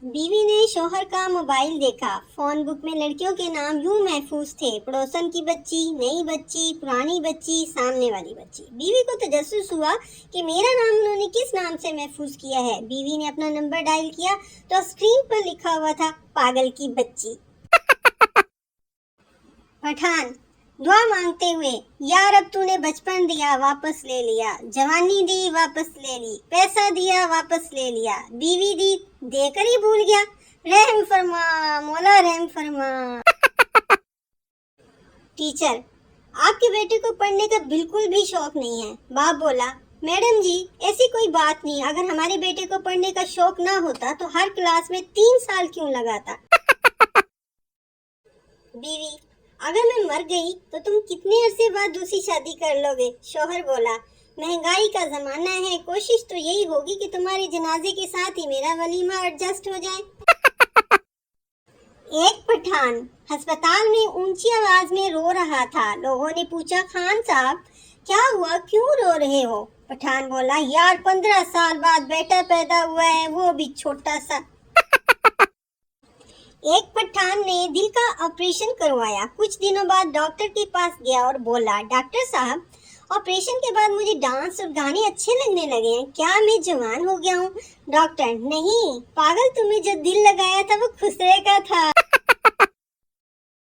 बीवी ने शौहर का मोबाइल देखा। फोन बुक में लड़कियों के नाम यूं महफूज थे: पड़ोसन की बच्ची, नई बच्ची, पुरानी बच्ची, सामने वाली बच्ची। बीवी को तजस्सुस हुआ कि मेरा नाम उन्होंने किस नाम से महफूज किया है। बीवी ने अपना नंबर डायल किया तो स्क्रीन पर लिखा हुआ था: पागल की बच्ची। पठान दुआ मांगते हुए: यार अब तूने बचपन दिया वापस ले लिया, जवानी दी वापस ले ली, पैसा दिया वापस ले लिया, बीवी दी देकर ही भूल गया, रहम फरमा मौला रहम फरमा। टीचर: आपके बेटे को पढ़ने का बिल्कुल भी शौक नहीं है। बाप बोला: मैडम जी ऐसी कोई बात नहीं, अगर हमारे बेटे को पढ़ने का शौक ना होता तो हर क्लास में 3 साल क्यों लगाता। बीवी: अगर मैं मर गई तो तुम कितने अरसे बाद दूसरी शादी कर लोगे। शौहर बोला: महंगाई का जमाना है, कोशिश तो यही होगी कि तुम्हारे जनाजे के साथ ही मेरा वलीमा एडजस्ट हो जाए। एक पठान अस्पताल में ऊंची आवाज में रो रहा था। लोगों ने पूछा: खान साहब क्या हुआ, क्यों रो रहे हो। पठान बोला: यार 15 साल बाद बेटा पैदा हुआ है, वो भी छोटा सा। एक पठान ने दिल का ऑपरेशन करवाया। कुछ दिनों बाद डॉक्टर के पास गया और बोला: डॉक्टर साहब ऑपरेशन के बाद मुझे डांस और गाने अच्छे लगने लगे हैं, क्या मैं जवान हो गया हूँ। डॉक्टर: नहीं पागल, तुम्हें जो दिल लगाया था वो खुसरे का था।